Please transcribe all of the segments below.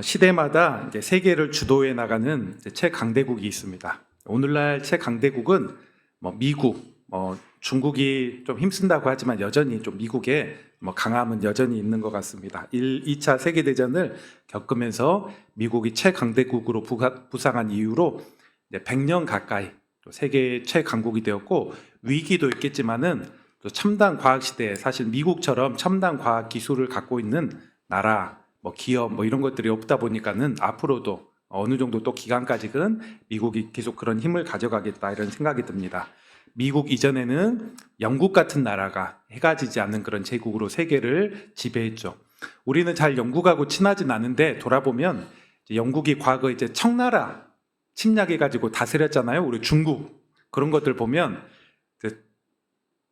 시대마다 이제 세계를 주도해 나가는 이제 최강대국이 있습니다. 오늘날 최강대국은 미국, 중국이 좀 힘쓴다고 하지만 여전히 좀 미국의 강함은 여전히 있는 것 같습니다. 2차 세계대전을 겪으면서 미국이 최강대국으로 부상한 이후로 이제 100년 가까이 또 세계 최강국이 되었고, 위기도 있겠지만은 또 첨단 과학 시대에 사실 미국처럼 첨단 과학 기술을 갖고 있는 나라, 기업 이런 것들이 없다 보니까는 앞으로도 어느 정도 또 기간까지는 미국이 계속 그런 힘을 가져가겠다 이런 생각이 듭니다. 미국 이전에는 영국 같은 나라가 해가 지지 않는 그런 제국으로 세계를 지배했죠. 우리는 잘 영국하고 친하진 않은데 돌아보면 영국이 과거 이제 청나라 침략해가지고 다스렸잖아요. 우리 중국 그런 것들 보면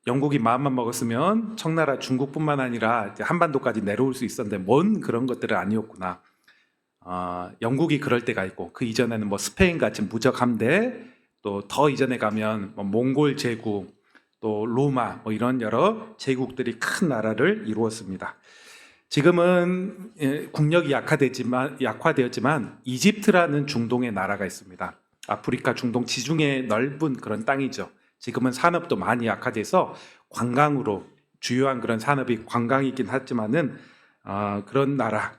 영국이 마음만 먹었으면 청나라 중국뿐만 아니라 한반도까지 내려올 수 있었는데 뭔 그런 것들은 아니었구나. 영국이 그럴 때가 있고, 그 이전에는 스페인 같은 무적 함대, 또 더 이전에 가면 몽골 제국, 또 로마 이런 여러 제국들이 큰 나라를 이루었습니다. 지금은 국력이 약화되었지만 이집트라는 중동의 나라가 있습니다. 아프리카 중동 지중해 넓은 그런 땅이죠. 지금은 산업도 많이 약화돼서 관광으로 주요한 그런 산업이 관광이긴 하지만은 그런 나라,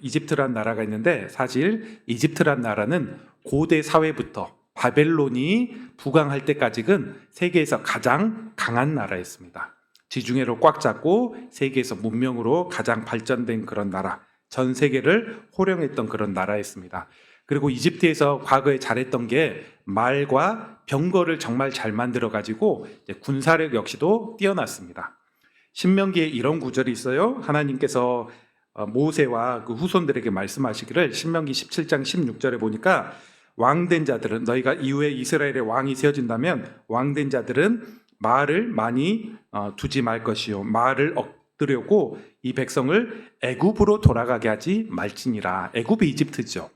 이집트란 나라가 있는데, 사실 이집트란 나라는 고대 사회부터 바벨론이 부강할 때까지는 세계에서 가장 강한 나라였습니다. 지중해를 꽉 잡고 세계에서 문명으로 가장 발전된 그런 나라, 전 세계를 호령했던 그런 나라였습니다. 그리고 이집트에서 과거에 잘했던 게 말과 병거를 정말 잘 만들어 가지고 군사력 역시도 뛰어났습니다. 신명기에 이런 구절이 있어요. 하나님께서 모세와 그 후손들에게 말씀하시기를, 신명기 17장 16절에 보니까 왕된 자들은, 너희가 이후에 이스라엘의 왕이 세워진다면 왕된 자들은 말을 많이 두지 말 것이요, 말을 얻으려고 이 백성을 애굽으로 돌아가게 하지 말지니라. 애굽이 이집트죠.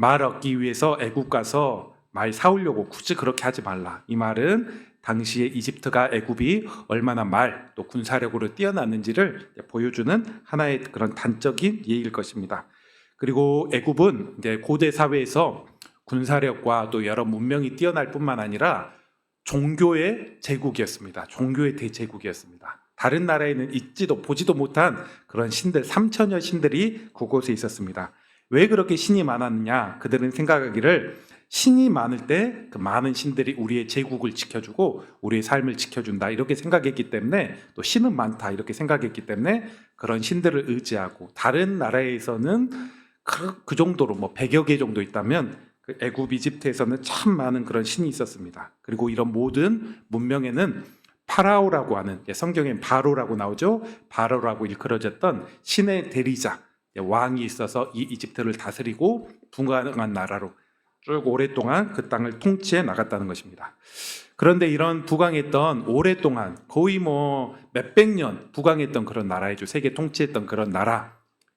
말 얻기 위해서 애굽 가서 말 사오려고 굳이 그렇게 하지 말라. 이 말은 당시에 이집트가 애굽이 얼마나 말 또 군사력으로 뛰어났는지를 보여주는 하나의 그런 단적인 예일 것입니다. 그리고 애굽은 이제 고대 사회에서 군사력과 또 여러 문명이 뛰어날 뿐만 아니라 종교의 제국이었습니다. 종교의 대제국이었습니다. 다른 나라에는 있지도 보지도 못한 그런 신들, 3천여 신들이 그곳에 있었습니다. 왜 그렇게 신이 많았느냐? 그들은 생각하기를 신이 많을 때 그 많은 신들이 우리의 제국을 지켜주고 우리의 삶을 지켜준다 이렇게 생각했기 때문에, 또 신은 많다 이렇게 생각했기 때문에 그런 신들을 의지하고, 다른 나라에서는 그 정도로 100여 개 정도 있다면 그 애굽 이집트에서는 참 많은 그런 신이 있었습니다. 그리고 이런 모든 문명에는 파라오라고 하는, 성경엔 바로라고 나오죠. 바로라고 일컬어졌던 신의 대리자, 왕이 있어서 이 이집트를 다스리고 부강한 나라로 쭉 오랫동안 그 땅을 통치해 나갔다는 것입니다. 그런데 이런 부강했던, 오랫동안 거의 몇백 년 부강했던 그런 나라이죠. 세계 통치했던 그런 나라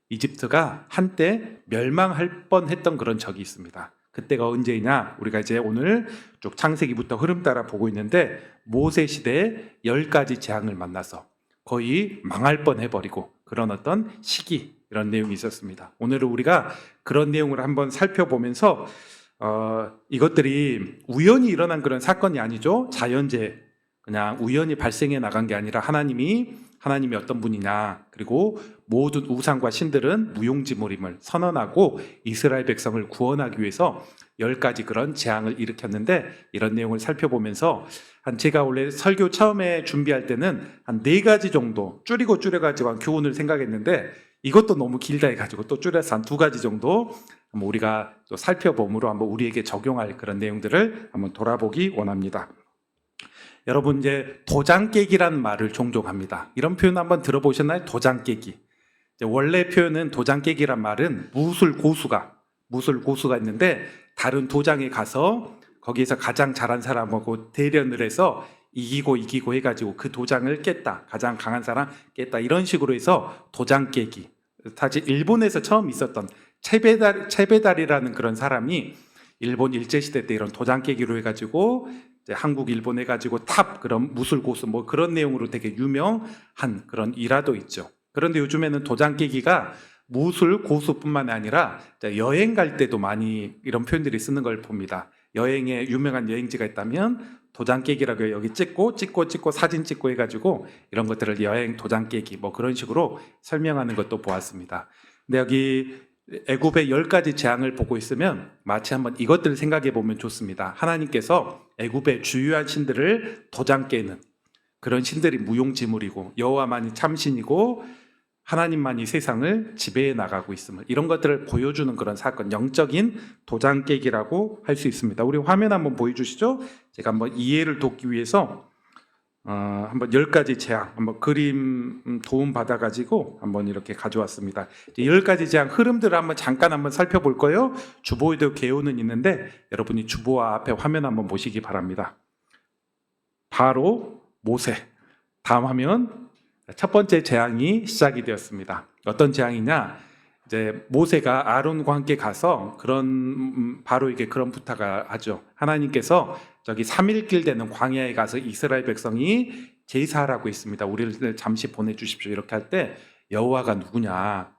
이집트가 한때 멸망할 뻔했던 그런 적이 있습니다. 그때가 언제냐? 우리가 이제 오늘 쭉 창세기부터 흐름 따라 보고 있는데, 모세 시대에 10가지 재앙을 만나서 거의 망할 뻔해버리고 그런 어떤 시기, 이런 내용이 있었습니다. 오늘은 우리가 그런 내용을 한번 살펴보면서 이것들이 우연히 일어난 그런 사건이 아니죠. 자연재해, 그냥 우연히 발생해 나간 게 아니라 하나님이 어떤 분이냐, 그리고 모든 우상과 신들은 무용지물임을 선언하고 이스라엘 백성을 구원하기 위해서 10가지 그런 재앙을 일으켰는데, 이런 내용을 살펴보면서 제가 원래 설교 처음에 준비할 때는 한 4가지 정도 줄여가지고 교훈을 생각했는데, 이것도 너무 길다 해가지고 또 줄여서 한 2가지 정도 우리가 또 살펴봄으로 한번 우리에게 적용할 그런 내용들을 한번 돌아보기 원합니다. 여러분, 이제 도장 깨기란 말을 종종 합니다. 이런 표현 한번 들어보셨나요? 도장 깨기. 원래 표현은 도장 깨기란 말은 무술 고수가 있는데, 다른 도장에 가서 거기에서 가장 잘한 사람하고 대련을 해서 이기고 해가지고 그 도장을 깼다, 가장 강한 사람 깼다, 이런 식으로 해서 도장 깨기. 사실 일본에서 처음 있었던 체베달이라는 그런 사람이 일본 일제시대 때 이런 도장 깨기로 해가지고 이제 한국, 일본 해가지고 그런 무술 고수 그런 내용으로 되게 유명한 그런 일화도 있죠. 그런데 요즘에는 도장 깨기가 무술 고수뿐만 아니라 여행 갈 때도 많이 이런 표현들이 쓰는 걸 봅니다. 여행에 유명한 여행지가 있다면 도장 깨기라고 여기 찍고 사진 찍고 해가지고 이런 것들을 여행 도장 깨기 뭐 그런 식으로 설명하는 것도 보았습니다. 근데 여기 애굽의 10가지 재앙을 보고 있으면 마치 한번 이것들을 생각해 보면 좋습니다. 하나님께서 애굽의 주요한 신들을 도장 깨는 그런 신들이 무용지물이고 여호와만이 참신이고 하나님만이 세상을 지배해 나가고 있음을, 이런 것들을 보여주는 그런 사건, 영적인 도장 깨기라고 할 수 있습니다. 우리 화면 한번 보여주시죠. 제가 한번 이해를 돕기 위해서 한번 10가지 재앙 한번 그림 도움 받아가지고 한번 이렇게 가져왔습니다. 10가지 재앙 흐름들을 한번 잠깐 한번 살펴볼 거예요. 주보에도 개요는 있는데 여러분이 주보와 앞에 화면 한번 보시기 바랍니다. 바로 모세. 다음 화면. 첫 번째 재앙이 시작이 되었습니다. 어떤 재앙이냐? 이제 모세가 아론과 함께 가서 그런 바로에게 그런 부탁을 하죠. 하나님께서 저기 3일길 되는 광야에 가서 이스라엘 백성이 제사하라고 있습니다. 우리를 잠시 보내주십시오. 이렇게 할 때 여호와가 누구냐?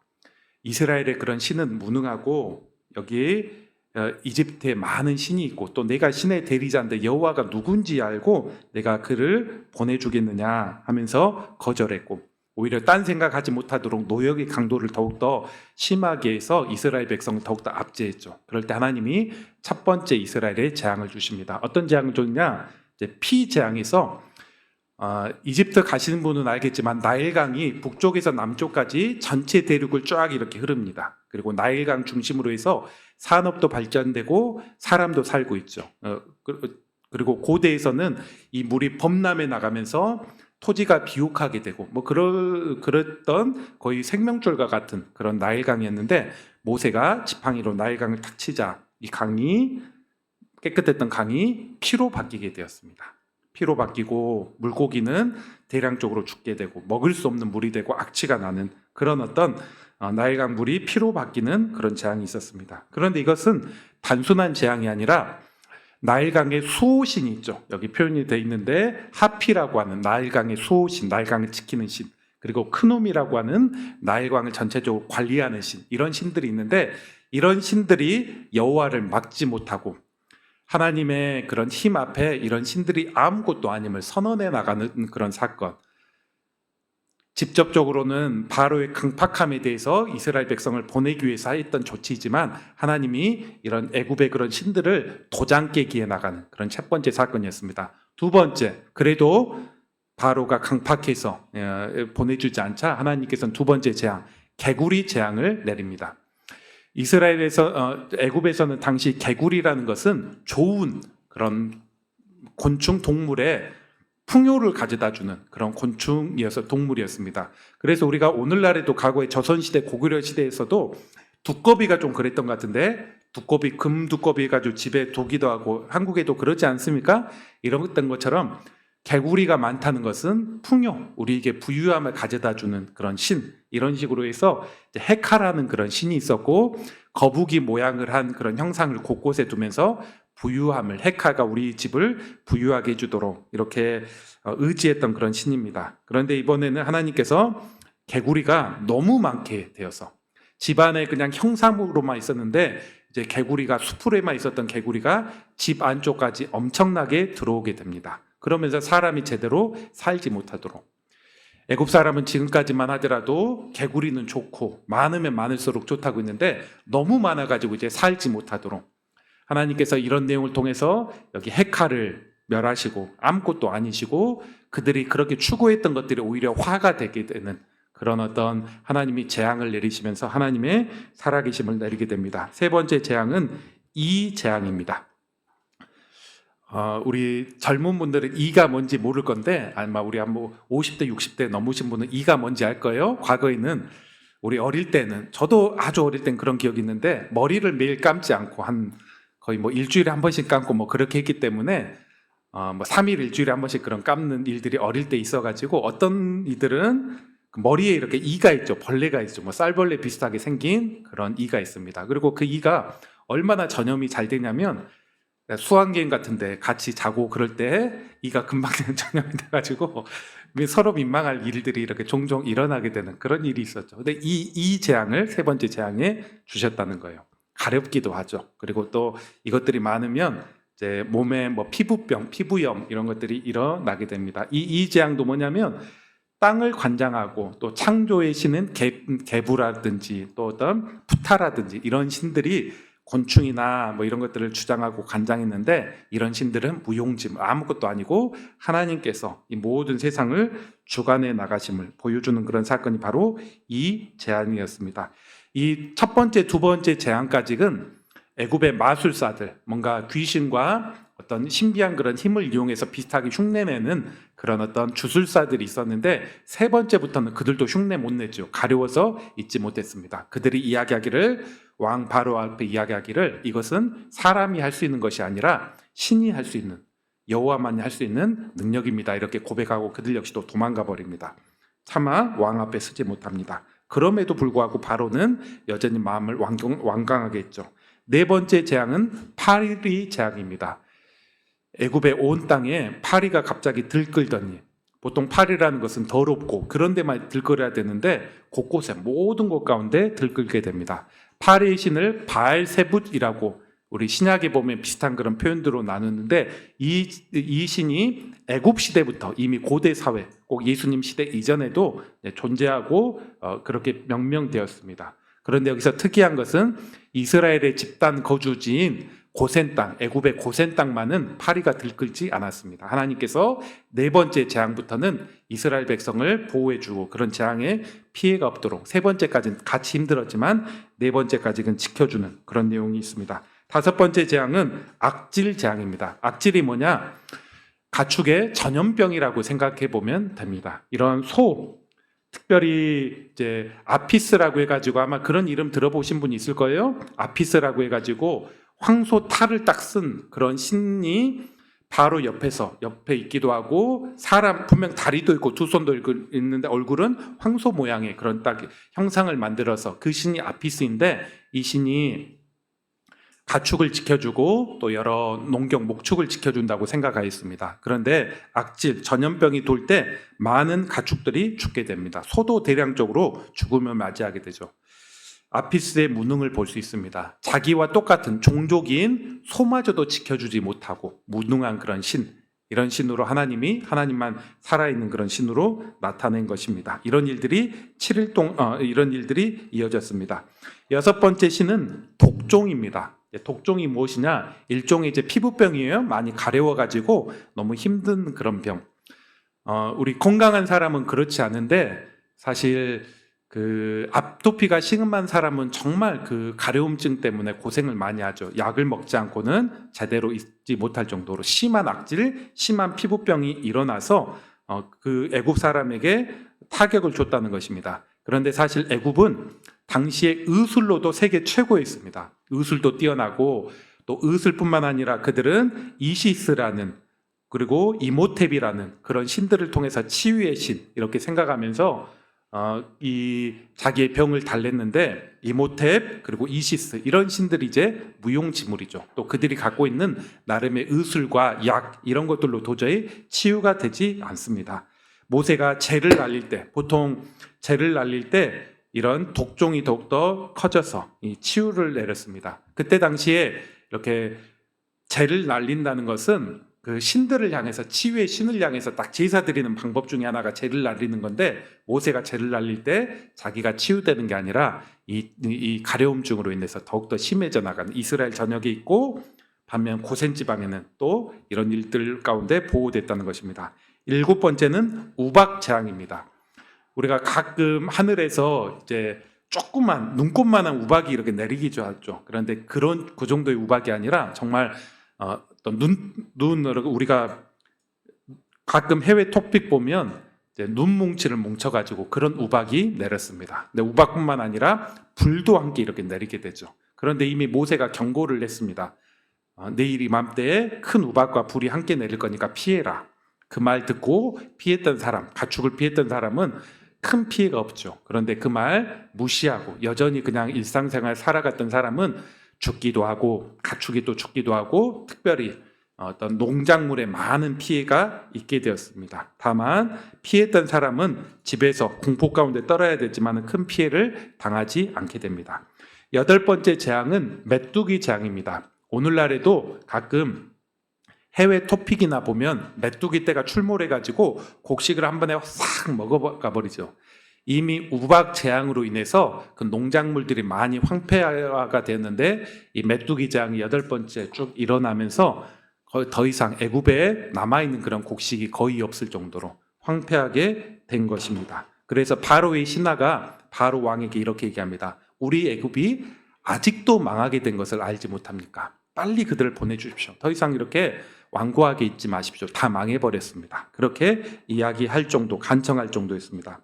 이스라엘의 그런 신은 무능하고 여기 이집트에 많은 신이 있고 또 내가 신의 대리자인데 여호와가 누군지 알고 내가 그를 보내주겠느냐 하면서 거절했고, 오히려 딴 생각하지 못하도록 노역의 강도를 더욱더 심하게 해서 이스라엘 백성을 더욱더 압제했죠. 그럴 때 하나님이 첫 번째 이스라엘에 재앙을 주십니다. 어떤 재앙을 줬냐? 이제 피 재앙에서 이집트 가시는 분은 알겠지만 나일강이 북쪽에서 남쪽까지 전체 대륙을 쫙 이렇게 흐릅니다. 그리고 나일강 중심으로 해서 산업도 발전되고 사람도 살고 있죠. 그리고 고대에서는 이 물이 범람해 나가면서 토지가 비옥하게 되고 뭐 그랬던 거의 생명줄과 같은 그런 나일강이었는데, 모세가 지팡이로 나일강을 탁 치자 이 강이, 깨끗했던 강이 피로 바뀌게 되었습니다. 피로 바뀌고 물고기는 대량적으로 죽게 되고 먹을 수 없는 물이 되고 악취가 나는 그런 어떤 나일강 물이 피로 바뀌는 그런 재앙이 있었습니다. 그런데 이것은 단순한 재앙이 아니라 나일강의 수호신이 있죠. 여기 표현이 되어 있는데 하피라고 하는 나일강의 수호신, 나일강을 지키는 신, 그리고 크눔이라고 하는 나일강을 전체적으로 관리하는 신, 이런 신들이 있는데 이런 신들이 여호와를 막지 못하고 하나님의 그런 힘 앞에 이런 신들이 아무것도 아님을 선언해 나가는 그런 사건. 직접적으로는 바로의 강팍함에 대해서 이스라엘 백성을 보내기 위해서 했던 조치이지만 하나님이 이런 애굽의 그런 신들을 도장 깨기에 나가는 그런 첫 번째 사건이었습니다. 두 번째, 그래도 바로가 강팍해서 보내주지 않자 하나님께서는 두 번째 재앙, 개구리 재앙을 내립니다. 이스라엘에서 애굽에서는 당시 개구리라는 것은 좋은 그런 곤충 동물의 풍요를 가져다주는 그런 곤충이어서 동물이었습니다. 그래서 우리가 오늘날에도 과거에 조선시대 고구려 시대에서도 두꺼비가 좀 그랬던 것 같은데, 두꺼비, 금 두꺼비 가지고 집에 두기도 하고 한국에도 그러지 않습니까? 이런 것처럼 개구리가 많다는 것은 풍요, 우리에게 부유함을 가져다주는 그런 신, 이런 식으로 해서 헤카라는 그런 신이 있었고 거북이 모양을 한 그런 형상을 곳곳에 두면서 부유함을, 헤카가 우리 집을 부유하게 해주도록 이렇게 의지했던 그런 신입니다. 그런데 이번에는 하나님께서 개구리가 너무 많게 되어서 집안에 그냥 형상으로만 있었는데 이제 개구리가 수풀에만 있었던 개구리가 집 안쪽까지 엄청나게 들어오게 됩니다. 그러면서 사람이 제대로 살지 못하도록. 애굽 사람은 지금까지만 하더라도 개구리는 좋고 많으면 많을수록 좋다고 했는데 너무 많아가지고 이제 살지 못하도록 하나님께서 이런 내용을 통해서 여기 헤카를 멸하시고 아무것도 아니시고 그들이 그렇게 추구했던 것들이 오히려 화가 되게 되는 그런 어떤 하나님이 재앙을 내리시면서 하나님의 살아계심을 내리게 됩니다. 세 번째 재앙은 이 재앙입니다. 우리 젊은 분들은 이가 뭔지 모를 건데 아마 우리 한 50대 60대 넘으신 분은 이가 뭔지 알 거예요. 과거에는 우리 어릴 때는, 저도 아주 어릴 땐 그런 기억이 있는데 머리를 매일 감지 않고 거의 일주일에 한 번씩 감고 그렇게 했기 때문에 3일 일주일에 한 번씩 그런 감는 일들이 어릴 때 있어가지고 어떤 이들은 머리에 이렇게 이가 있죠. 벌레가 있죠. 쌀벌레 비슷하게 생긴 그런 이가 있습니다. 그리고 그 이가 얼마나 전염이 잘 되냐면 수학여행 같은데 같이 자고 그럴 때 이가 금방 전염이 돼가지고 서로 민망할 일들이 이렇게 종종 일어나게 되는 그런 일이 있었죠. 근데 이 재앙을 세 번째 재앙에 주셨다는 거예요. 가렵기도 하죠. 그리고 또 이것들이 많으면 이제 몸에 뭐 피부병, 피부염 이런 것들이 일어나게 됩니다. 이 재앙도 뭐냐면 땅을 관장하고 또 창조의 신은 개부라든지 또 어떤 부타라든지 이런 신들이 곤충이나 뭐 이런 것들을 주장하고 관장했는데 이런 신들은 무용지물 아무것도 아니고 하나님께서 이 모든 세상을 주관해 나가심을 보여주는 그런 사건이 바로 이 재앙이었습니다. 이 첫 번째, 두 번째 재앙까지는 애굽의 마술사들, 뭔가 귀신과 어떤 신비한 그런 힘을 이용해서 비슷하게 흉내내는 그런 어떤 주술사들이 있었는데 세 번째부터는 그들도 흉내 못 내죠. 가려워서 잊지 못했습니다. 그들이 이야기하기를 왕 바로 앞에 이야기하기를 이것은 사람이 할 수 있는 것이 아니라 신이 할 수 있는 여호와만이 할 수 있는 능력입니다. 이렇게 고백하고 그들 역시도 도망가 버립니다. 차마 왕 앞에 서지 못합니다. 그럼에도 불구하고 바로는 여전히 마음을 완강하게 했죠. 네 번째 재앙은 파리 재앙입니다. 애굽의 온 땅에 파리가 갑자기 들끓더니 보통 파리라는 것은 더럽고 그런 데만 들끓어야 되는데 곳곳에 모든 곳 가운데 들끓게 됩니다. 파리의 신을 바알세붓이라고 우리 신약에 보면 비슷한 그런 표현들로 나누는데 이 신이 애굽 시대부터 이미 고대 사회 꼭 예수님 시대 이전에도 존재하고 그렇게 명명되었습니다. 그런데 여기서 특이한 것은 이스라엘의 집단 거주지인 고센 땅, 애굽의 고센 땅만은 파리가 들끓지 않았습니다. 하나님께서 네 번째 재앙부터는 이스라엘 백성을 보호해주고 그런 재앙에 피해가 없도록 세 번째까지는 같이 힘들었지만 네 번째까지는 지켜주는 그런 내용이 있습니다. 다섯 번째 재앙은 악질 재앙입니다. 악질이 뭐냐? 가축의 전염병이라고 생각해 보면 됩니다. 이런 특별히 이제 아피스라고 해가지고 아마 그런 이름 들어보신 분이 있을 거예요. 아피스라고 해가지고 황소 탈을 딱 쓴 그런 신이 바로 옆에 있기도 하고 사람 분명 다리도 있고 두 손도 있는데 얼굴은 황소 모양의 그런 딱 형상을 만들어서 그 신이 아피스인데 이 신이 가축을 지켜주고 또 여러 농경 목축을 지켜준다고 생각하였습니다. 그런데 악질 전염병이 돌 때 많은 가축들이 죽게 됩니다. 소도 대량적으로 죽음을 맞이하게 되죠. 아피스의 무능을 볼 수 있습니다. 자기와 똑같은 종족인 소마저도 지켜주지 못하고 무능한 그런 신, 이런 신으로 하나님만 살아있는 그런 신으로 나타낸 것입니다. 이런 일들이 7일 동안 이런 일들이 이어졌습니다. 여섯 번째 신은 독종입니다. 독종이 무엇이냐? 일종의 이제 피부병이에요. 많이 가려워가지고 너무 힘든 그런 병. 우리 건강한 사람은 그렇지 않은데 사실 그 아토피가 심한 사람은 정말 그 가려움증 때문에 고생을 많이 하죠. 약을 먹지 않고는 제대로 있지 못할 정도로 심한 악질, 심한 피부병이 일어나서 그 애굽 사람에게 타격을 줬다는 것입니다. 그런데 사실 애굽은 당시에 의술로도 세계 최고였습니다. 의술도 뛰어나고 또 의술뿐만 아니라 그들은 이시스라는 그리고 이모텝이라는 그런 신들을 통해서 치유의 신 이렇게 생각하면서 이 자기의 병을 달랬는데 이모텝 그리고 이시스 이런 신들이 이제 무용지물이죠. 또 그들이 갖고 있는 나름의 의술과 약 이런 것들로 도저히 치유가 되지 않습니다. 모세가 재를 날릴 때 보통 재를 날릴 때 이런 독종이 더욱더 커져서 이 치유를 내렸습니다. 그때 당시에 이렇게 재를 날린다는 것은 그 신들을 향해서 치유의 신을 향해서 딱 제사 드리는 방법 중에 하나가 재를 날리는 건데 모세가 재를 날릴 때 자기가 치유되는 게 아니라 이 가려움증으로 인해서 더욱더 심해져 나가는 이스라엘 전역에 있고 반면 고센 지방에는 또 이런 일들 가운데 보호됐다는 것입니다. 일곱 번째는 우박 재앙입니다. 우리가 가끔 하늘에서 이제 조그만 눈꽃만한 우박이 이렇게 내리기도 하죠. 그런데 그 정도의 우박이 아니라 정말 어떤 눈으로 우리가 가끔 해외 토픽 보면 이제 눈뭉치를 뭉쳐가지고 그런 우박이 내렸습니다. 근데 우박뿐만 아니라 불도 함께 이렇게 내리게 되죠. 그런데 이미 모세가 경고를 했습니다. 내일 이맘때에 큰 우박과 불이 함께 내릴 거니까 피해라. 그 말 듣고 피했던 사람, 가축을 피했던 사람은 큰 피해가 없죠. 그런데 그 말 무시하고 여전히 그냥 일상생활 살아갔던 사람은 죽기도 하고 가축이 또 죽기도 하고 특별히 어떤 농작물에 많은 피해가 있게 되었습니다. 다만 피했던 사람은 집에서 공포 가운데 떨어야 되지만 큰 피해를 당하지 않게 됩니다. 여덟 번째 재앙은 메뚜기 재앙입니다. 오늘날에도 가끔 해외 토픽이나 보면 메뚜기 떼가 출몰해가지고 곡식을 한 번에 싹 먹어가 버리죠. 이미 우박 재앙으로 인해서 그 농작물들이 많이 황폐화가 됐는데 이 메뚜기 재앙이 여덟 번째 쭉 일어나면서 거의 더 이상 애굽에 남아있는 그런 곡식이 거의 없을 정도로 황폐하게 된 것입니다. 그래서 바로의 신하가 바로 왕에게 이렇게 얘기합니다. 우리 애굽이 아직도 망하게 된 것을 알지 못합니까? 빨리 그들을 보내주십시오. 더 이상 이렇게 완고하게 있지 마십시오. 다 망해버렸습니다. 그렇게 이야기할 정도, 간청할 정도였습니다.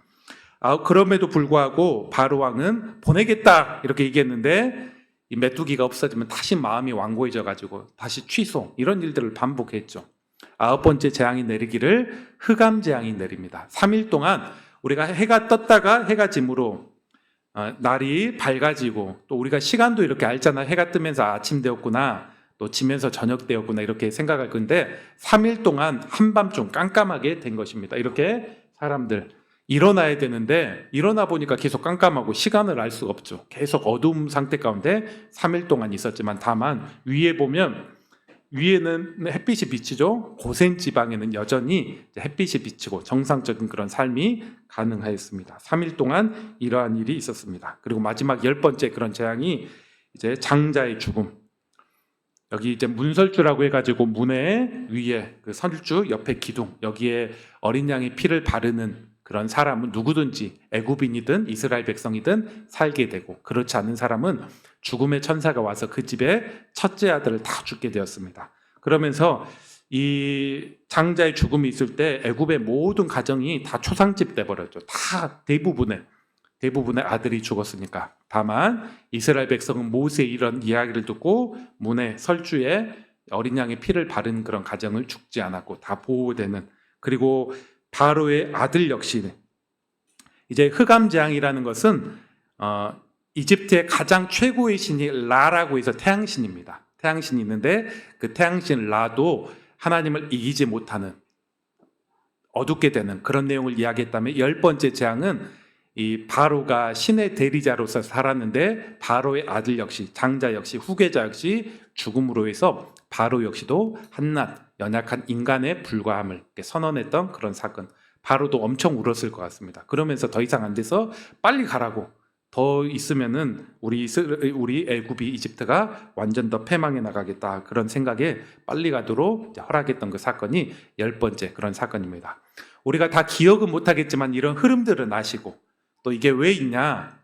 그럼에도 불구하고 바로 왕은 보내겠다 이렇게 얘기했는데 이 메뚜기가 없어지면 다시 마음이 완고해져 가지고 다시 취소, 이런 일들을 반복했죠. 아홉 번째 재앙이 내리기를 흑암 재앙이 내립니다. 3일 동안 우리가 해가 떴다가 해가 짐으로 날이 밝아지고, 또 우리가 시간도 이렇게 알잖아. 해가 뜨면서 아침 되었구나, 또 지면서 저녁 되었구나, 이렇게 생각할 건데 3일 동안 한밤중 깜깜하게 된 것입니다. 이렇게 사람들 일어나야 되는데 일어나 보니까 계속 깜깜하고 시간을 알 수가 없죠. 계속 어두움 상태 가운데 3일 동안 있었지만, 다만 위에 보면 위에는 햇빛이 비치죠. 고센 지방에는 여전히 햇빛이 비치고 정상적인 그런 삶이 가능하였습니다. 3일 동안 이러한 일이 있었습니다. 그리고 마지막 10번째 그런 재앙이 이제 장자의 죽음. 여기 이제 문설주라고 해가지고 문의 위에 그 설주 옆에 기둥, 여기에 어린 양의 피를 바르는 그런 사람은 누구든지 애굽인이든 이스라엘 백성이든 살게 되고, 그렇지 않은 사람은 죽음의 천사가 와서 그 집에 첫째 아들을 다 죽게 되었습니다. 그러면서 이 장자의 죽음이 있을 때 애굽의 모든 가정이 다 초상집 돼버렸죠. 다 대부분의 아들이 죽었으니까. 다만 이스라엘 백성은 모세의 이런 이야기를 듣고 문의 설주에 어린 양의 피를 바른 그런 가정을 죽지 않았고 다 보호되는, 그리고 바로의 아들 역시 이제 흑암 재앙이라는 것은 이집트의 가장 최고의 신이 라라고 해서 태양신입니다. 태양신이 있는데 그 태양신 라도 하나님을 이기지 못하는, 어둡게 되는 그런 내용을 이야기했다면, 10번째 재앙은 이 바로가 신의 대리자로서 살았는데 바로의 아들 역시, 장자 역시, 후계자 역시 죽음으로 해서 바로 역시도 한낱 연약한 인간에 불과함을 선언했던 그런 사건. 바로도 엄청 울었을 것 같습니다. 그러면서 더 이상 안 돼서 빨리 가라고, 더 있으면은 우리 애굽이, 이집트가 완전 더 패망해 나가겠다, 그런 생각에 빨리 가도록 허락했던 그 사건이 10번째 그런 사건입니다. 우리가 다 기억은 못하겠지만 이런 흐름들은 아시고, 또 이게 왜 있냐,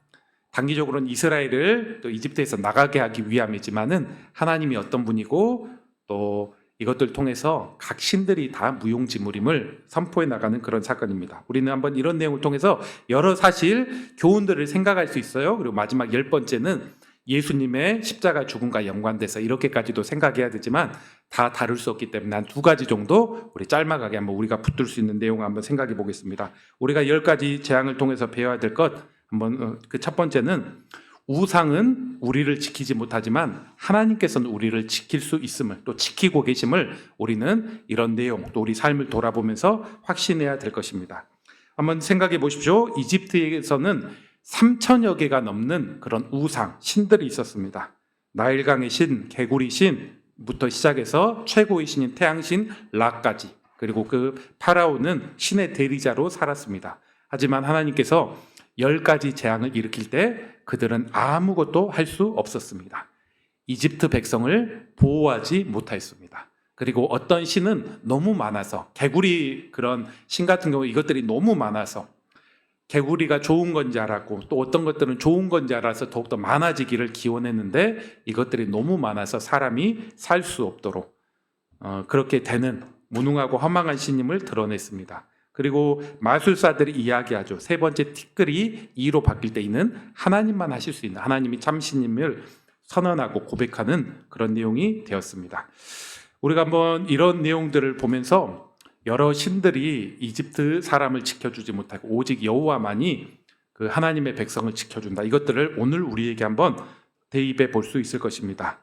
단기적으로는 이스라엘을 또 이집트에서 나가게 하기 위함이지만은 하나님이 어떤 분이고, 또 이것들 통해서 각 신들이 다 무용지물임을 선포해 나가는 그런 사건입니다. 우리는 한번 이런 내용을 통해서 여러 사실 교훈들을 생각할 수 있어요. 그리고 마지막 10번째는 예수님의 십자가 죽음과 연관돼서 이렇게까지도 생각해야 되지만 다 다룰 수 없기 때문에 한 2가지 정도 우리 짤막하게 한번 우리가 붙들 수 있는 내용을 한번 생각해 보겠습니다. 우리가 10가지 재앙을 통해서 배워야 될 것, 한번 그 첫 번째는 우상은 우리를 지키지 못하지만 하나님께서는 우리를 지킬 수 있음을, 또 지키고 계심을 우리는 이런 내용, 또 우리 삶을 돌아보면서 확신해야 될 것입니다. 한번 생각해 보십시오. 이집트에서는 3천여 개가 넘는 그런 우상, 신들이 있었습니다. 나일강의 신, 개구리 신부터 시작해서 최고의 신인 태양신 라까지, 그리고 그 파라오는 신의 대리자로 살았습니다. 하지만 하나님께서 10가지 재앙을 일으킬 때 그들은 아무것도 할 수 없었습니다. 이집트 백성을 보호하지 못하였습니다. 그리고 어떤 신은 너무 많아서, 개구리 그런 신 같은 경우 이것들이 너무 많아서 개구리가 좋은 건지 알았고, 또 어떤 것들은 좋은 건지 알아서 더욱더 많아지기를 기원했는데 이것들이 너무 많아서 사람이 살 수 없도록 그렇게 되는 무능하고 허망한 신임을 드러냈습니다. 그리고 마술사들이 이야기하죠. 3번째 티끌이 2로 바뀔 때 이는 하나님만 하실 수 있는, 하나님이 참신임을 선언하고 고백하는 그런 내용이 되었습니다. 우리가 한번 이런 내용들을 보면서 여러 신들이 이집트 사람을 지켜주지 못하고 오직 여호와만이 그 하나님의 백성을 지켜준다, 이것들을 오늘 우리에게 한번 대입해 볼 수 있을 것입니다.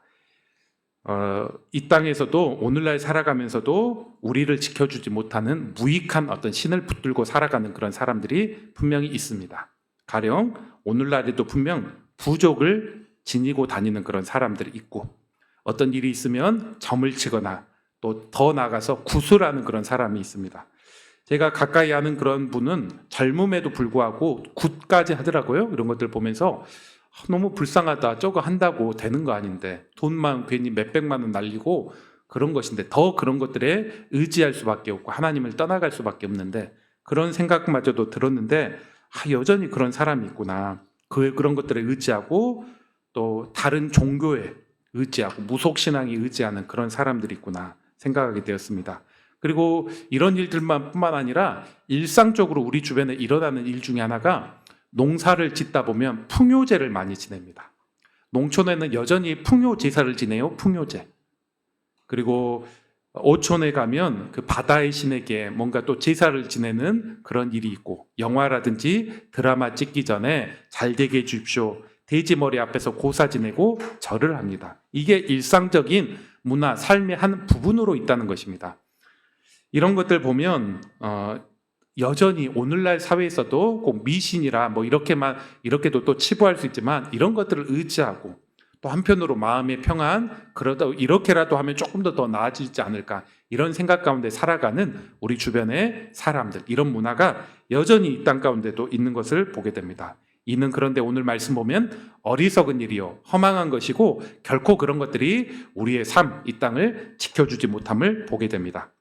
이 땅에서도 오늘날 살아가면서도 우리를 지켜주지 못하는 무익한 어떤 신을 붙들고 살아가는 그런 사람들이 분명히 있습니다. 가령 오늘날에도 분명 부족을 지니고 다니는 그런 사람들이 있고, 어떤 일이 있으면 점을 치거나 또 더 나아가서 구술하는 그런 사람이 있습니다. 제가 가까이 아는 그런 분은 젊음에도 불구하고 굿까지 하더라고요. 이런 것들 보면서 너무 불쌍하다. 저거 한다고 되는 거 아닌데 돈만 괜히 몇백만 원 날리고 그런 것인데 더 그런 것들에 의지할 수밖에 없고 하나님을 떠나갈 수밖에 없는데, 그런 생각마저도 들었는데 여전히 그런 사람이 있구나. 그런 것들에 의지하고 또 다른 종교에 의지하고 무속신앙에 의지하는 그런 사람들이 있구나 생각하게 되었습니다. 그리고 이런 일들뿐만 아니라 일상적으로 우리 주변에 일어나는 일 중에 하나가, 농사를 짓다 보면 풍요제를 많이 지냅니다. 농촌에는 여전히 풍요제사를 지내요. 풍요제. 그리고 어촌에 가면 그 바다의 신에게 뭔가 또 제사를 지내는 그런 일이 있고, 영화라든지 드라마 찍기 전에 잘 되게 해주십시오. 돼지머리 앞에서 고사 지내고 절을 합니다. 이게 일상적인 문화, 삶의 한 부분으로 있다는 것입니다. 이런 것들 보면 여전히 오늘날 사회에서도 꼭 미신이라 뭐 이렇게도 또 치부할 수 있지만, 이런 것들을 의지하고 또 한편으로 마음의 평안, 그러다 이렇게라도 하면 조금 더 나아지지 않을까, 이런 생각 가운데 살아가는 우리 주변의 사람들, 이런 문화가 여전히 이 땅 가운데도 있는 것을 보게 됩니다. 이는 그런데 오늘 말씀 보면 어리석은 일이요 허망한 것이고, 결코 그런 것들이 우리의 삶, 이 땅을 지켜주지 못함을 보게 됩니다.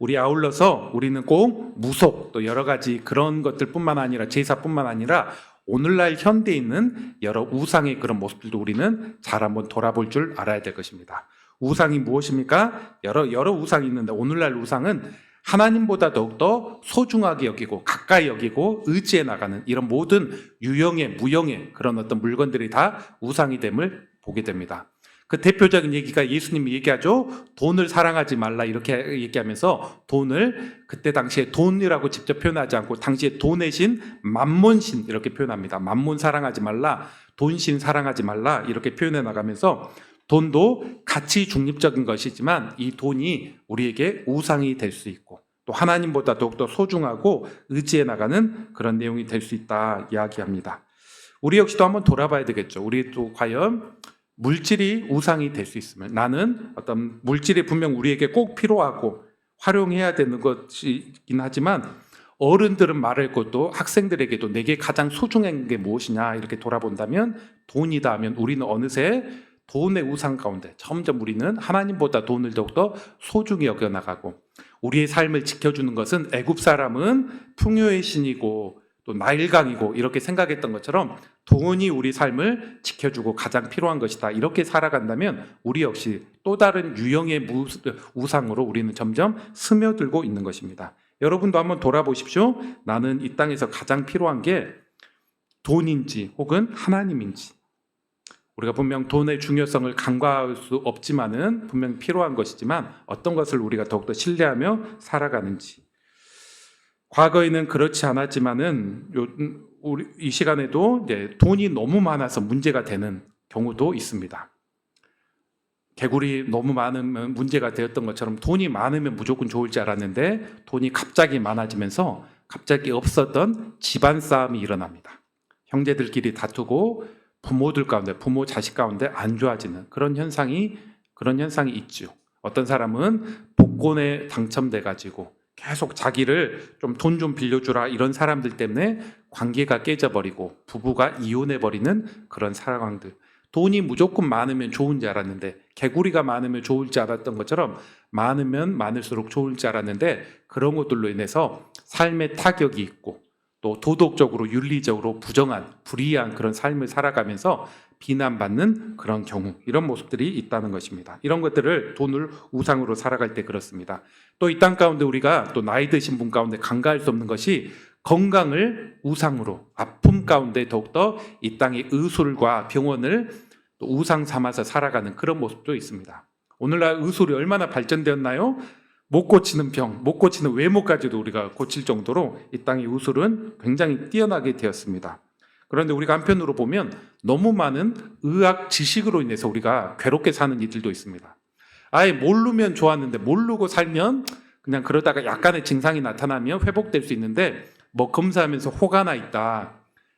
우리 아울러서 우리는 꼭 무속, 또 여러 가지 그런 것들뿐만 아니라 제사뿐만 아니라 오늘날 현대에 있는 여러 우상의 그런 모습들도 우리는 잘 한번 돌아볼 줄 알아야 될 것입니다. 우상이 무엇입니까? 여러 우상이 있는데, 오늘날 우상은 하나님보다 더욱더 소중하게 여기고 가까이 여기고 의지해 나가는 이런 모든 유형의 무형의 그런 어떤 물건들이 다 우상이 됨을 보게 됩니다. 그 대표적인 얘기가 예수님이 얘기하죠. 돈을 사랑하지 말라, 이렇게 얘기하면서 돈을 그때 당시에 돈이라고 직접 표현하지 않고 당시에 돈의 신, 만몬신 이렇게 표현합니다. 만몬 사랑하지 말라, 돈신 사랑하지 말라 이렇게 표현해 나가면서, 돈도 가치 중립적인 것이지만 이 돈이 우리에게 우상이 될 수 있고 또 하나님보다 더욱더 소중하고 의지해 나가는 그런 내용이 될 수 있다 이야기합니다. 우리 역시도 한번 돌아봐야 되겠죠. 우리도 과연 물질이 우상이 될 수 있으면, 나는 어떤 물질이 분명 우리에게 꼭 필요하고 활용해야 되는 것이긴 하지만, 어른들은 말할 것도 학생들에게도 내게 가장 소중한 게 무엇이냐 이렇게 돌아본다면 돈이다 하면, 우리는 어느새 돈의 우상 가운데 점점 우리는 하나님보다 돈을 더욱더 소중히 여겨나가고, 우리의 삶을 지켜주는 것은 애굽 사람은 풍요의 신이고 또 나일강이고 이렇게 생각했던 것처럼 돈이 우리 삶을 지켜주고 가장 필요한 것이다, 이렇게 살아간다면 우리 역시 또 다른 유형의 우상으로 우리는 점점 스며들고 있는 것입니다. 여러분도 한번 돌아보십시오. 나는 이 땅에서 가장 필요한 게 돈인지 혹은 하나님인지. 우리가 분명 돈의 중요성을 간과할 수 없지만은 분명 필요한 것이지만, 어떤 것을 우리가 더욱더 신뢰하며 살아가는지. 과거에는 그렇지 않았지만은 우리 이 시간에도 이제 돈이 너무 많아서 문제가 되는 경우도 있습니다. 개구리 너무 많으면 문제가 되었던 것처럼, 돈이 많으면 무조건 좋을 줄 알았는데 돈이 갑자기 많아지면서 갑자기 없었던 집안 싸움이 일어납니다. 형제들끼리 다투고 부모들 가운데, 부모 자식 가운데 안 좋아지는 그런 현상이 있죠. 어떤 사람은 복권에 당첨돼 가지고 계속 자기를 좀 돈 좀 빌려주라 이런 사람들 때문에 관계가 깨져버리고 부부가 이혼해버리는 그런 상황들. 돈이 무조건 많으면 좋은 줄 알았는데, 개구리가 많으면 좋을 줄 알았던 것처럼 많으면 많을수록 좋을 줄 알았는데, 그런 것들로 인해서 삶에 타격이 있고 또 도덕적으로 윤리적으로 부정한 불이한 그런 삶을 살아가면서 비난받는 그런 경우, 이런 모습들이 있다는 것입니다. 이런 것들을 돈을 우상으로 살아갈 때 그렇습니다. 또 이 땅 가운데 우리가 또 나이 드신 분 가운데 간과할 수 없는 것이, 건강을 우상으로, 아픔 가운데 더욱더 이 땅의 의술과 병원을 또 우상 삼아서 살아가는 그런 모습도 있습니다. 오늘날 의술이 얼마나 발전되었나요? 못 고치는 병, 못 고치는 외모까지도 우리가 고칠 정도로 이 땅의 의술은 굉장히 뛰어나게 되었습니다. 그런데 우리가 한편으로 보면 너무 많은 의학 지식으로 인해서 우리가 괴롭게 사는 이들도 있습니다. 아예 모르면 좋았는데 모르고 살면 그냥 그러다가 약간의 증상이 나타나면 회복될 수 있는데 뭐 검사하면서 호가 나 있다,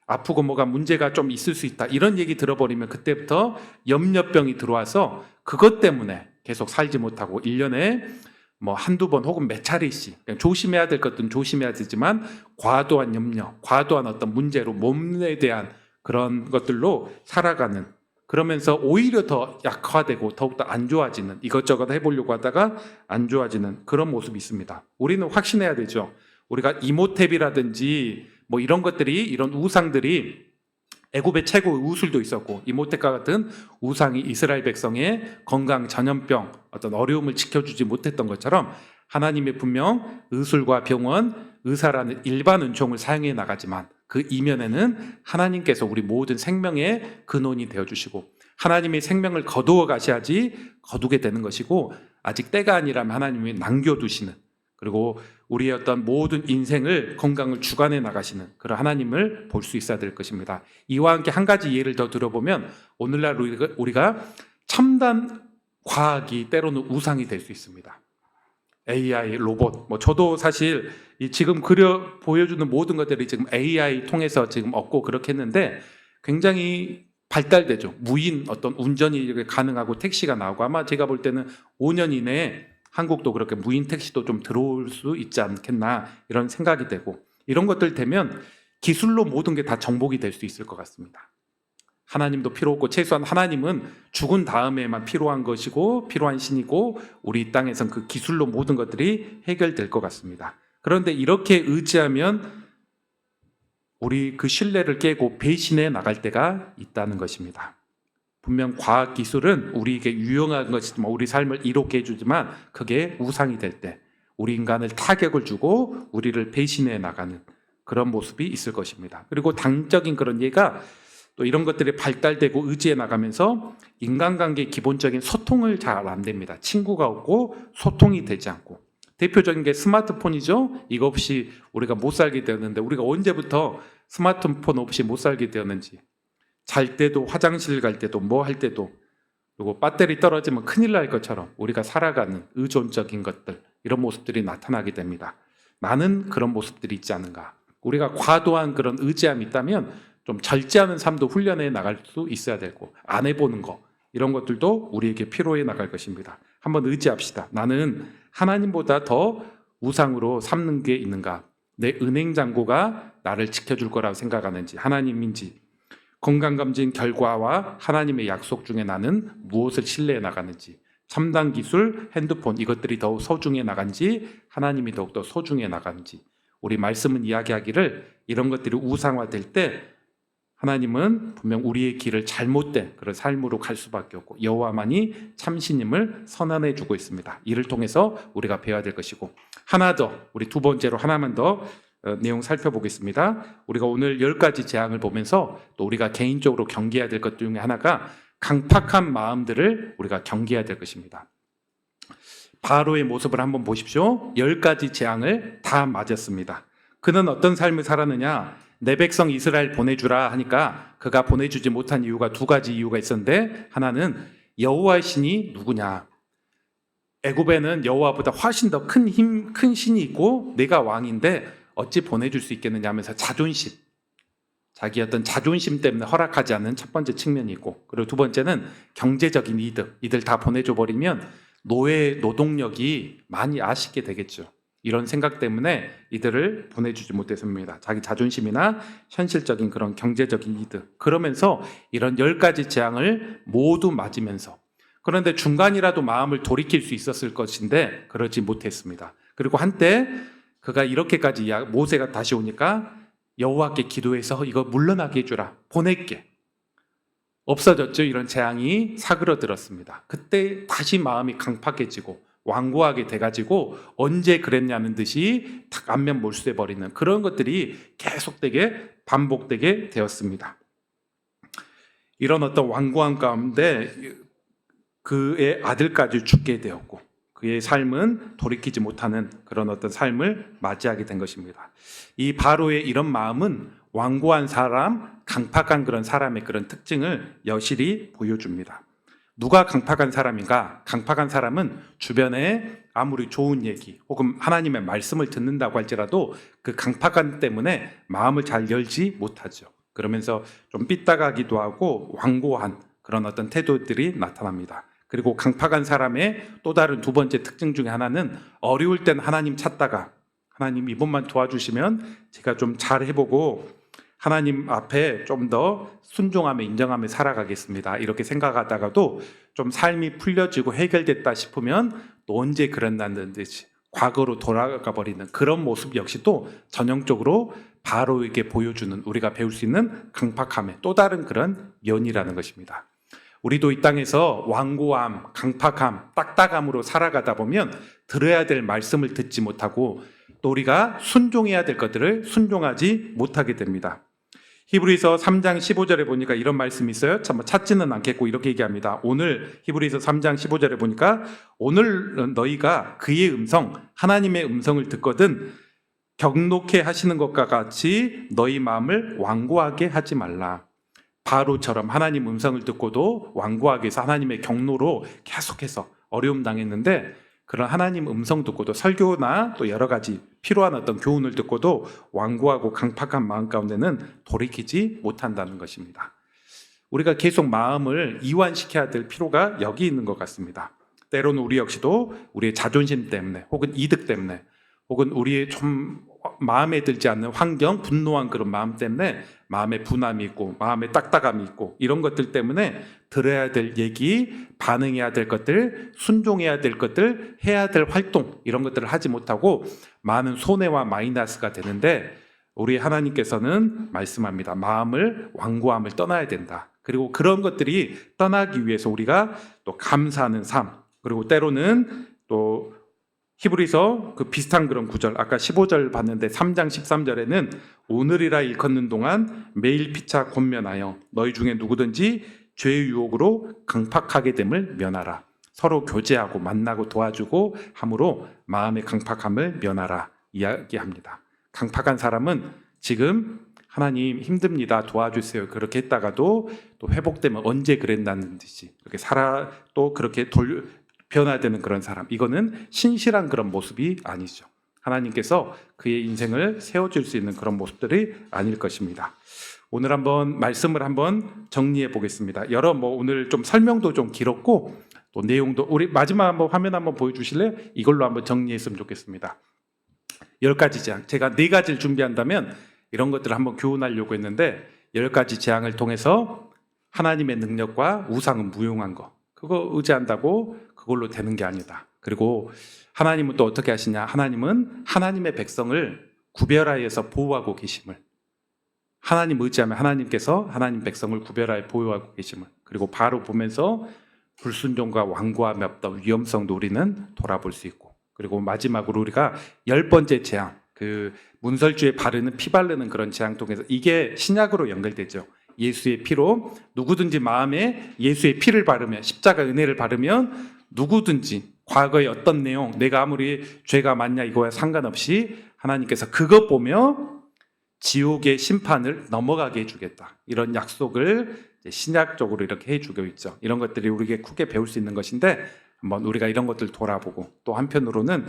아프고 뭐가 문제가 좀 있을 수 있다, 이런 얘기 들어버리면 그때부터 염려병이 들어와서 그것 때문에 계속 살지 못하고 1년에 뭐 한두 번 혹은 몇 차례씩 그냥 조심해야 될 것들은 조심해야 되지만 과도한 염려, 과도한 어떤 문제로 몸에 대한 그런 것들로 살아가는, 그러면서 오히려 더 약화되고 더욱더 안 좋아지는, 이것저것 해보려고 하다가 안 좋아지는 그런 모습이 있습니다. 우리는 확신해야 되죠. 우리가 이모탭이라든지 뭐 이런 것들이, 이런 우상들이 애굽의 최고의 우술도 있었고 이모텍과 같은 우상이 이스라엘 백성의 건강, 전염병, 어떤 어려움을 지켜주지 못했던 것처럼 하나님이 분명 의술과 병원, 의사라는 일반 은총을 사용해 나가지만 그 이면에는 하나님께서 우리 모든 생명의 근원이 되어주시고 하나님의 생명을 거두어 가셔야지 거두게 되는 것이고, 아직 때가 아니라면 하나님이 남겨두시는, 그리고 우리의 어떤 모든 인생을, 건강을 주관해 나가시는 그런 하나님을 볼 수 있어야 될 것입니다. 이와 함께 한 가지 예를 더 들어보면 오늘날 우리가 첨단 과학이 때로는 우상이 될 수 있습니다. AI, 로봇, 뭐 저도 사실 지금 보여주는 모든 것들이 지금 AI 통해서 지금 얻고 그렇게 했는데 굉장히 발달되죠. 무인 어떤 운전이 가능하고 택시가 나오고, 아마 제가 볼 때는 5년 이내에 한국도 그렇게 무인 택시도 좀 들어올 수 있지 않겠나, 이런 생각이 되고, 이런 것들 되면 기술로 모든 게 다 정복이 될 수 있을 것 같습니다. 하나님도 필요 없고, 최소한 하나님은 죽은 다음에만 필요한 것이고 필요한 신이고, 우리 이 땅에선 그 기술로 모든 것들이 해결될 것 같습니다. 그런데 이렇게 의지하면 우리 그 신뢰를 깨고 배신해 나갈 때가 있다는 것입니다. 분명 과학기술은 우리에게 유용한 것이지만, 우리 삶을 이롭게 해주지만 그게 우상이 될 때 우리 인간을 타격을 주고 우리를 배신해 나가는 그런 모습이 있을 것입니다. 그리고 당적인 그런 예가 또 이런 것들이 발달되고 의지해 나가면서 인간관계의 기본적인 소통을 잘 안 됩니다. 친구가 없고 소통이 되지 않고, 대표적인 게 스마트폰이죠. 이거 없이 우리가 못 살게 되었는데, 우리가 언제부터 스마트폰 없이 못 살게 되었는지, 잘 때도, 화장실 갈 때도, 뭐 할 때도, 그리고 배터리 떨어지면 큰일 날 것처럼 우리가 살아가는 의존적인 것들, 이런 모습들이 나타나게 됩니다. 나는 그런 모습들이 있지 않은가. 우리가 과도한 그런 의지함이 있다면 좀 절제하는 삶도 훈련해 나갈 수 있어야 되고, 안 해보는 거, 이런 것들도 우리에게 필요해 나갈 것입니다. 한번 의지합시다. 나는 하나님보다 더 우상으로 삼는 게 있는가? 내 은행잔고가 나를 지켜줄 거라고 생각하는지, 하나님인지, 건강검진 결과와 하나님의 약속 중에 나는 무엇을 신뢰해 나가는지, 첨단 기술, 핸드폰, 이것들이 더욱 소중해 나간지, 하나님이 더욱더 소중해 나간지. 우리 말씀은 이야기하기를 이런 것들이 우상화될 때 하나님은 분명 우리의 길을 잘못된 그런 삶으로 갈 수밖에 없고, 여호와만이 참신임을 선언해 주고 있습니다. 이를 통해서 우리가 배워야 될 것이고, 하나 더, 우리 두 번째로 하나만 더 내용 살펴보겠습니다. 우리가 오늘 10가지 재앙을 보면서 또 우리가 개인적으로 경계해야 될 것 중에 하나가 강팍한 마음들을 우리가 경계해야 될 것입니다. 바로의 모습을 한번 보십시오. 10가지 재앙을 다 맞았습니다. 그는 어떤 삶을 살았느냐? 내 백성 이스라엘 보내주라 하니까 그가 보내주지 못한 이유가 두 가지 이유가 있었는데, 하나는 여호와의 신이 누구냐? 애굽에는 여호와보다 훨씬 더 큰 신이 있고 내가 왕인데 어찌 보내줄 수 있겠느냐 하면서 자존심, 자기 어떤 자존심 때문에 허락하지 않는 첫 번째 측면이 있고, 그리고 두 번째는 경제적인 이들 다 보내줘 버리면 노동력이 많이 아쉽게 되겠죠. 이런 생각 때문에 이들을 보내주지 못했습니다. 자기 자존심이나 현실적인 그런 경제적인 이득, 그러면서 이런 10가지 재앙을 모두 맞으면서, 그런데 중간이라도 마음을 돌이킬 수 있었을 것인데 그러지 못했습니다. 그리고 한때 그가 이렇게까지, 모세가 다시 오니까 여호와께 기도해서 이거 물러나게 해주라, 보낼게. 없어졌죠. 이런 재앙이 사그러들었습니다. 그때 다시 마음이 강팍해지고 완고하게 돼가지고 언제 그랬냐는 듯이 탁 안면 몰수해버리는 그런 것들이 계속되게 반복되게 되었습니다. 이런 어떤 완고함 가운데 그의 아들까지 죽게 되었고, 그의 삶은 돌이키지 못하는 그런 어떤 삶을 맞이하게 된 것입니다. 이 바로의 이런 마음은 완고한 사람, 강팍한 그런 사람의 그런 특징을 여실히 보여줍니다. 누가 강팍한 사람인가? 강팍한 사람은 주변에 아무리 좋은 얘기 혹은 하나님의 말씀을 듣는다고 할지라도 그 강팍한 때문에 마음을 잘 열지 못하죠. 그러면서 좀 삐딱하기도 하고 완고한 그런 어떤 태도들이 나타납니다. 그리고 강팍한 사람의 또 다른 두 번째 특징 중에 하나는 어려울 땐 하나님 찾다가 하나님 이번만 도와주시면 제가 좀 잘 해보고 하나님 앞에 좀 더 순종하며 인정하며 살아가겠습니다. 이렇게 생각하다가도 좀 삶이 풀려지고 해결됐다 싶으면 또 언제 그랬나는 듯이 과거로 돌아가 버리는 그런 모습 역시도 전형적으로 바로에게 보여주는 우리가 배울 수 있는 강팍함의 또 다른 그런 면이라는 것입니다. 우리도 이 땅에서 완고함, 강팍함, 딱딱함으로 살아가다 보면 들어야 될 말씀을 듣지 못하고 또 우리가 순종해야 될 것들을 순종하지 못하게 됩니다. 히브리서 3장 15절에 보니까 이런 말씀이 있어요. 참 찾지는 않겠고 이렇게 얘기합니다. 오늘 히브리서 3장 15절에 보니까 오늘 너희가 그의 음성, 하나님의 음성을 듣거든 격노케 하시는 것과 같이 너희 마음을 완고하게 하지 말라. 바로처럼 하나님 음성을 듣고도 완고하게 해서 하나님의 경로로 계속해서 어려움 당했는데 그런 하나님 음성 듣고도 설교나 또 여러 가지 필요한 어떤 교훈을 듣고도 완고하고 강팍한 마음 가운데는 돌이키지 못한다는 것입니다. 우리가 계속 마음을 이완시켜야 될 필요가 여기 있는 것 같습니다. 때로는 우리 역시도 우리의 자존심 때문에 혹은 이득 때문에 혹은 우리의 좀 마음에 들지 않는 환경, 분노한 그런 마음 때문에 마음에 분함이 있고 마음에 딱딱함이 있고 이런 것들 때문에 들어야 될 얘기, 반응해야 될 것들, 순종해야 될 것들, 해야 될 활동 이런 것들을 하지 못하고 많은 손해와 마이너스가 되는데 우리 하나님께서는 말씀합니다. 마음을 완고함을 떠나야 된다. 그리고 그런 것들이 떠나기 위해서 우리가 또 감사하는 삶 그리고 때로는 또 히브리서 그 비슷한 그런 구절 아까 15절 봤는데 3장 13절에는 오늘이라 일컫는 동안 매일 피차 권면하여 너희 중에 누구든지 죄의 유혹으로 강팍하게 됨을 면하라. 서로 교제하고 만나고 도와주고 함으로 마음의 강팍함을 면하라 이야기합니다. 강팍한 사람은 지금 하나님 힘듭니다 도와주세요 그렇게 했다가도 또 회복되면 언제 그랬다는 듯이 그렇게 살아 또 그렇게 변화되는 그런 사람 이거는 신실한 그런 모습이 아니죠. 하나님께서 그의 인생을 세워줄 수 있는 그런 모습들이 아닐 것입니다. 오늘 한번 말씀을 한번 정리해 보겠습니다. 오늘 좀 설명도 좀 길었고 또 내용도 우리 마지막 한번 화면 한번 보여주실래요? 이걸로 한번 정리했으면 좋겠습니다. 10가지 재앙 제가 4가지를 준비한다면 이런 것들을 한번 교훈하려고 했는데 10가지 재앙을 통해서 하나님의 능력과 우상은 무용한 거 그거 의지한다고 그걸로 되는 게 아니다. 그리고 하나님은 또 어떻게 하시냐? 하나님은 하나님의 백성을 구별하여서 보호하고 계심을 하나님 의지하면 하나님께서 하나님 백성을 구별하여 보호하고 계심을 그리고 바로 보면서 불순종과 완고함이 없던 위험성도 우리는 돌아볼 수 있고 그리고 마지막으로 우리가 10번째 재앙 그 문설주에 바르는 피 바르는 그런 재앙 통해서 이게 신약으로 연결되죠. 예수의 피로 누구든지 마음에 예수의 피를 바르면 십자가 은혜를 바르면 누구든지 과거의 어떤 내용 내가 아무리 죄가 많냐 이거와 상관없이 하나님께서 그것 보며 지옥의 심판을 넘어가게 해주겠다 이런 약속을 신약적으로 이렇게 해주고 있죠. 이런 것들이 우리에게 크게 배울 수 있는 것인데 한번 우리가 이런 것들 돌아보고 또 한편으로는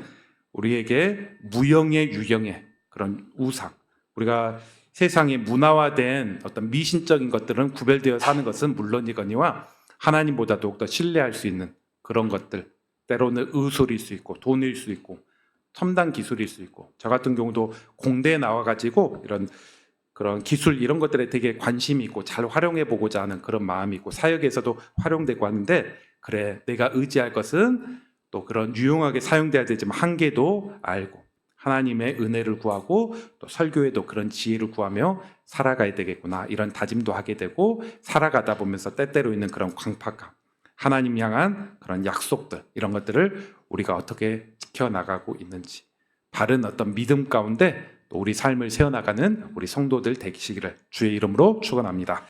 우리에게 무형의 유형의 그런 우상 우리가 세상에 문화화된 어떤 미신적인 것들은 구별되어 사는 것은 물론이거니와 하나님보다 더욱더 신뢰할 수 있는 그런 것들 때로는 의술일 수 있고 돈일 수 있고 첨단 기술일 수 있고 저 같은 경우도 공대에 나와가지고 이런 그런 기술 이런 것들에 되게 관심이 있고 잘 활용해 보고자 하는 그런 마음이 있고 사역에서도 활용되고 하는데 그래 내가 의지할 것은 또 그런 유용하게 사용돼야 되지만 한계도 알고 하나님의 은혜를 구하고 또 설교에도 그런 지혜를 구하며 살아가야 되겠구나 이런 다짐도 하게 되고 살아가다 보면서 때때로 있는 그런 광팍함 하나님 향한 그런 약속들 이런 것들을 우리가 어떻게 지켜나가고 있는지 바른 어떤 믿음 가운데 또 우리 삶을 세워나가는 우리 성도들 되시기를 주의 이름으로 축원합니다.